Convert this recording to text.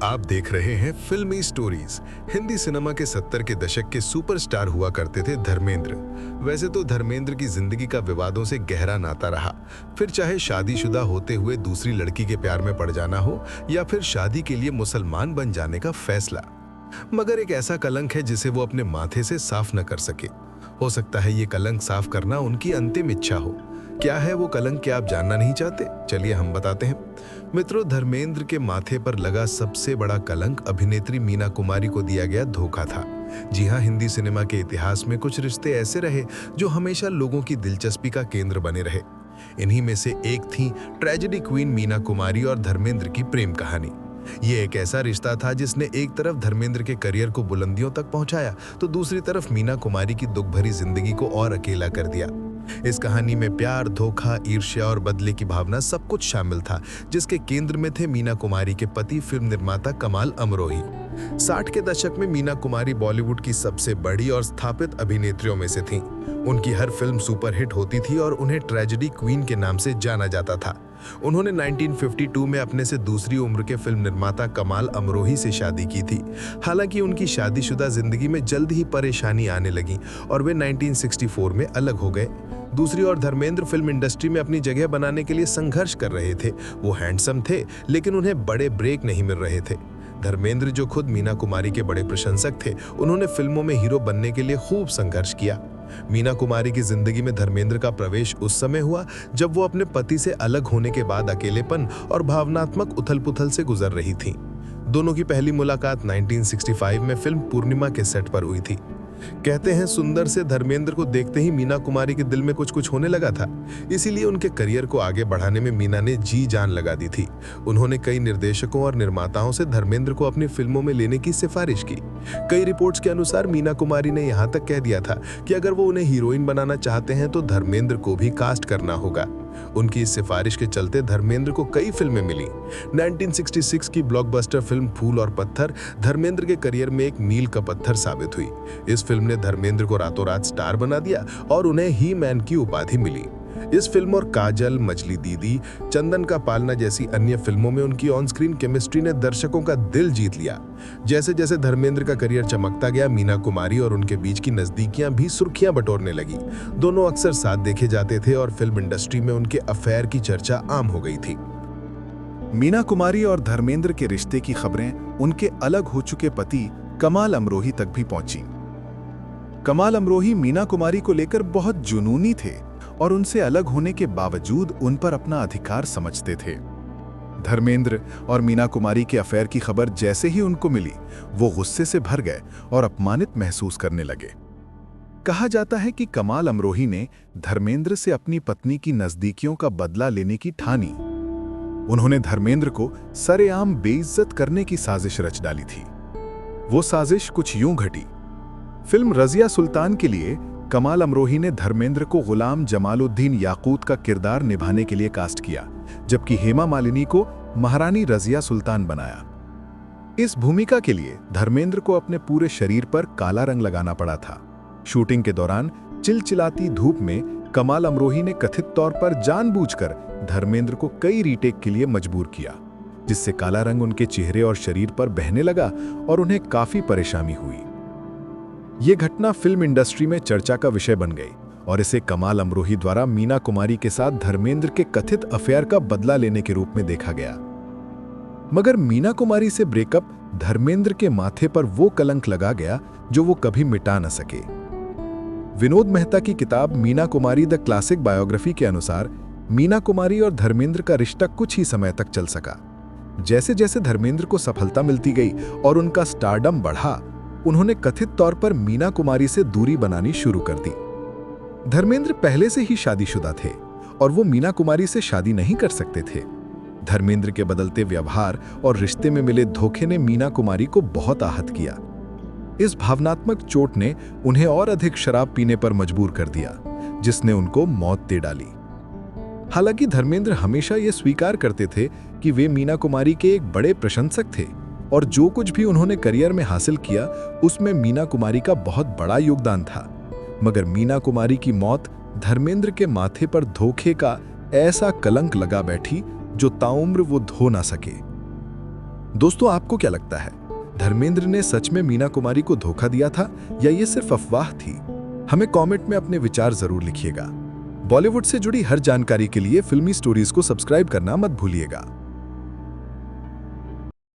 आप देख रहे हैं फिल्मी स्टोरीज। हिंदी सिनेमा के 70 के दशक के सुपरस्टार हुआ करते थे धर्मेंद्र। वैसे तो धर्मेंद्र की जिंदगी का विवादों से गहरा नाता रहा, फिर चाहे शादीशुदा होते हुए दूसरी लड़की के प्यार में पड़ जाना हो या फिर शादी के लिए मुसलमान बन जाने का फैसला। मगर एक ऐसा कलंक है जिसे वो अपने माथे से साफ न कर सके। हो सकता है ये कलंक साफ करना उनकी अंतिम इच्छा हो। क्या है वो कलंक, क्या आप जानना नहीं चाहते? चलिए हम बताते हैं। मित्रों, धर्मेंद्र के माथे पर लगा सबसे बड़ा कलंक अभिनेत्री मीना कुमारी को दिया गया धोखा था। जी हाँ, हिंदी सिनेमा के इतिहास में कुछ रिश्ते ऐसे रहे जो हमेशा लोगों की दिलचस्पी का केंद्र बने रहे। इन्हीं में से एक थी ट्रेजेडी क्वीन मीना कुमारी और धर्मेंद्र की प्रेम कहानी। ये एक ऐसा रिश्ता था जिसने एक तरफ धर्मेंद्र के करियर को बुलंदियों तक पहुंचाया तो दूसरी तरफ मीना कुमारी की दुख भरी जिंदगी को और अकेला कर दिया। इस कहानी में प्यार, धोखा, ईर्ष्या और बदले की भावना सब कुछ शामिल था, जिसके केंद्र में थे मीना कुमारी के पति फिल्म निर्माता कमाल अमरोही। 60 के दशक में मीना कुमारी बॉलीवुड की सबसे बड़ी और स्थापित अभिनेत्रियों में से थीं। उनकी हर फिल्म सुपरहिट होती थी और उन्हें ट्रेजेडी क्वीन के नाम से जाना जाता था। उन्होंने 1952 में अपने से दूसरी उम्र के फिल्म निर्माता कमाल अमरोही से शादी की थी। हालांकि उनकी शादीशुदा जिंदगी में जल्द ही परेशानी आने लगी और वे 1964 में अलग हो गए। दूसरी ओर धर्मेंद्र फिल्म इंडस्ट्री में अपनी जगह बनाने के लिए संघर्ष कर रहे थे। वो हैंडसम थे, लेकिन उन्हें बड़े ब्रेक नहीं मिल रहे थे। धर्मेंद्र, जो खुद मीना कुमारी के बड़े प्रशंसक थे, उन्होंने फिल्मों में हीरो बनने के लिए खूब संघर्ष किया। मीना कुमारी की जिंदगी में धर्मेंद्र का प्रवेश उस समय हुआ जब वो अपने पति से अलग होने के बाद अकेलेपन और भावनात्मक उथल-पुथल से गुजर रही थीं। दोनों की पहली मुलाकात 1965 में फिल्म पूर्णिमा के सेट पर हुई थी। कहते हैं सुंदर से धर्मेंद्र को देखते ही मीना कुमारी के दिल में कुछ होने लगा था। इसीलिए उनके करियर को आगे बढ़ाने में मीना ने जी जान लगा दी थी। उन्होंने कई निर्देशकों और निर्माताओं से धर्मेंद्र को अपनी फिल्मों में लेने की सिफारिश की। कई रिपोर्ट्स के अनुसार मीना कुमारी ने यहाँ तक कह दिया था कि अगर वो उन्हें हीरोइन बनाना चाहते हैं तो धर्मेंद्र को भी कास्ट करना होगा। उनकी इस सिफारिश के चलते धर्मेंद्र को कई फिल्में मिली। 1966 की ब्लॉकबस्टर फिल्म फूल और पत्थर धर्मेंद्र के करियर में एक मील का पत्थर साबित हुई। इस फिल्म ने धर्मेंद्र को रातों रात स्टार बना दिया और उन्हें ही मैन की उपाधि मिली। इस फिल्म और काजल, मछली दीदी, चंदन का पालना जैसी अन्य फिल्मों में उनकी ऑन स्क्रीन केमिस्ट्री ने दर्शकों का दिल जीत लिया। जैसे जैसे धर्मेंद्र का करियर चमकता गया, मीना कुमारी और उनके बीच की नजदीकियां भी सुर्खियां बटोरने लगी। दोनों अक्सर साथ देखे जाते थे और फिल्म इंडस्ट्री में उनके अफेयर की चर्चा आम हो गई थी। मीना कुमारी और धर्मेंद्र के रिश्ते की खबरें उनके अलग हो चुके पति कमाल अमरोही तक भी पहुंची। कमाल अमरोही मीना कुमारी को लेकर बहुत जुनूनी थे और उनसे अलग होने के बावजूद उन पर अपना अधिकार समझते थे। धर्मेंद्र और मीना कुमारी के अफेयर की खबर जैसे ही उनको मिली, वो गुस्से से भर गए और अपमानित महसूस करने लगे। कहा जाता है कि कमाल अमरोही ने धर्मेंद्र से अपनी पत्नी की नजदीकियों का बदला लेने की ठानी। उन्होंने धर्मेंद्र को सरेआम बेइज्जत करने की साजिश रच डाली थी। वो साजिश कुछ यूं घटी। फिल्म रजिया सुल्तान के लिए कमाल अमरोही ने धर्मेंद्र को गुलाम जमालुद्दीन याकूत का किरदार निभाने के लिए कास्ट किया, जबकि हेमा मालिनी को महारानी रजिया सुल्तान बनाया। इस भूमिका के लिए धर्मेंद्र को अपने पूरे शरीर पर काला रंग लगाना पड़ा था। शूटिंग के दौरान चिलचिलाती धूप में कमाल अमरोही ने कथित तौर पर जानबूझकर धर्मेंद्र को कई रीटेक के लिए मजबूर किया, जिससे काला रंग उनके चेहरे और शरीर पर बहने लगा और उन्हें काफी परेशानी हुई। ये घटना फिल्म इंडस्ट्री में चर्चा का विषय बन गई और इसे कमाल अमरोही द्वारा मीना कुमारी के साथ धर्मेंद्र के कथित अफेयर का बदला लेने के रूप में देखा गया। मगर मीना कुमारी से ब्रेकअप धर्मेंद्र के माथे पर वो कलंक लगा गया जो वो कभी मिटा न सके। विनोद मेहता की किताब Meena Kumari the classic biography के अनुसार मीना कुमारी और धर्मेंद्र का रिश्ता कुछ ही समय तक चल सका। जैसे जैसे धर्मेंद्र को सफलता मिलती गई और उनका स्टारडम बढ़ा, उन्होंने कथित तौर पर मीना कुमारी से दूरी बनानी शुरू कर दी। धर्मेंद्र पहले से ही शादीशुदा थे और वो मीना कुमारी से शादी नहीं कर सकते थे। धर्मेंद्र के बदलते व्यवहार और रिश्ते में मिले धोखे ने मीना कुमारी को बहुत आहत किया। इस भावनात्मक चोट ने उन्हें और अधिक शराब पीने पर मजबूर कर दिया, जिसने उनको मौत दे डाली। हालांकि धर्मेंद्र हमेशा ये स्वीकार करते थे कि वे मीना कुमारी के एक बड़े प्रशंसक थे और जो कुछ भी उन्होंने करियर में हासिल किया उसमें मीना कुमारी का बहुत बड़ा योगदान था। मगर मीना कुमारी की मौत धर्मेंद्र के माथे पर धोखे का ऐसा कलंक लगा बैठी जो ताउम्र वो धो ना सके। दोस्तों, आपको क्या लगता है, धर्मेंद्र ने सच में मीना कुमारी को धोखा दिया था या ये सिर्फ अफवाह थी? हमें कमेंट में अपने विचार जरूर लिखिएगा। बॉलीवुड से जुड़ी हर जानकारी के लिए फिल्मी स्टोरीज को सब्सक्राइब करना मत भूलिएगा।